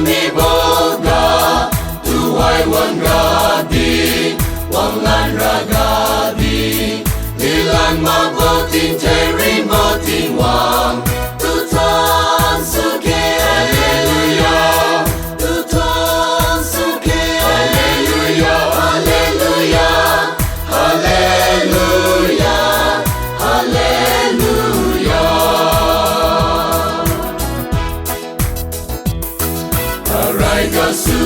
mi boga tuwai wan gadi wang lan ragadi lilan mabotin terin botin wang tutan suke hallelujah tutan suke hallelujah hallelujah hallelujah hallelujah Arai gasu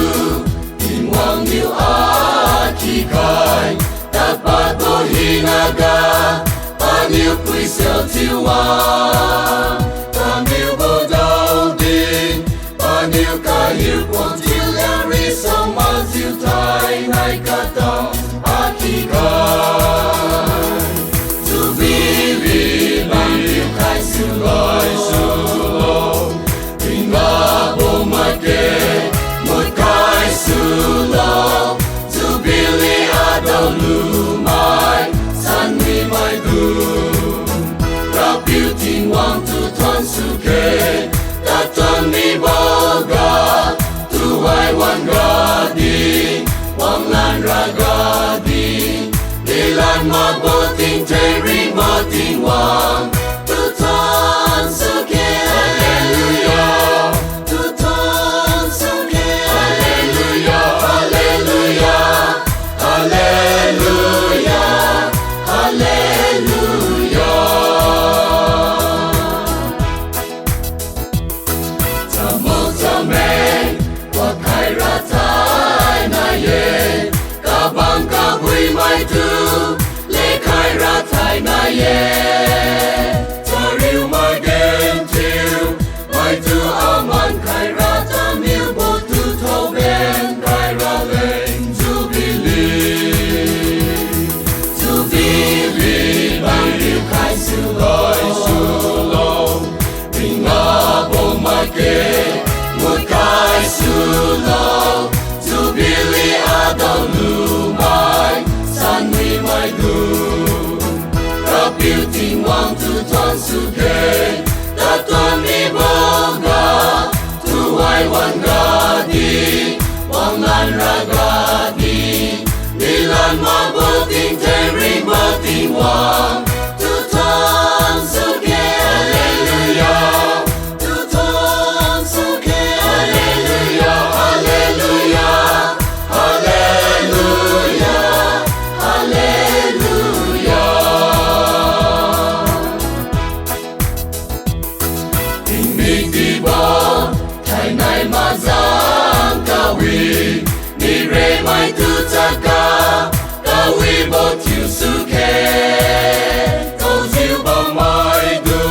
inwang yu akikai dapat bohinaga paniu puisel tiwa paniu bodau din paniu kayu pontil eri sama tiu tai nai katang akikai tu bili paniu kai sulai sulo ringa bo make mut kai sulo tu bili adau lumai san mi mai du rapiu ting wang tu tuan suke datang mi boga tu wai wan gadi wang lan ragadi dilan ma boting teri boting wang tu tuan suke hallelujah tu tuan suke hallelujah hallelujah hallelujah hallelujah Tamol tameng wa kai ra tai na ye kabang kabui mai tu le kai ra tai na ye tariu mai gen tiu mai tu aman kai ra tamiu bo tu to ben kai ra leng tu bili Bangil kai suloi sulo Ringa bo make Mut kai sulo Tu bili adau lumai San mi mai du Rapiu ting wang tu tuan suke Datuan mi boga Tu wai wan gadi Wang lan ragadi Nilan ma boting teri boting wang tutan suke hallelujah tutan suke hallelujah hallelujah hallelujah hallelujah Ting mig di bo thai nai ma zang kawi ni re mai tu taka kawi bo tiu suke ko tiu bo mai du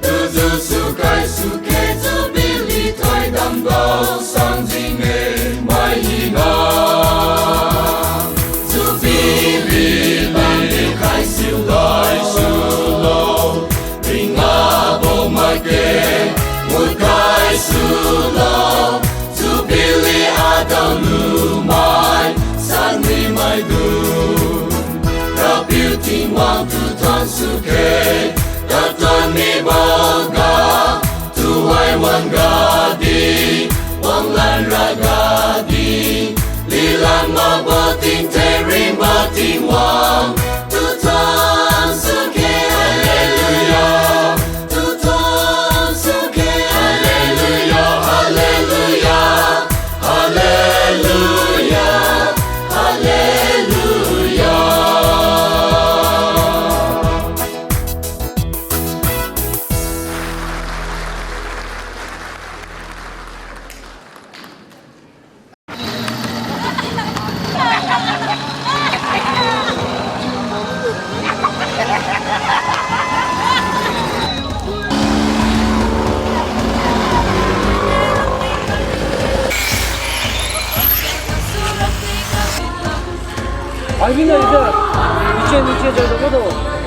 tu zu sukai suke tu bili thai dam go sang jing e mai hina tu bili bili kai siu lai su lo ringa bo mai ke mut kai su lo tu bili adau lumai san mi mai du rapiu ting wang tu tuan suke datuan mi boga tu wai wan gadi wang lan ragadi lilan ma boting terin boting wang tu tuan suke hallelujah tu tuan suke hallelujah hallelujah hallelujah hallelujah 아, 민아, 이제, 이제 저거,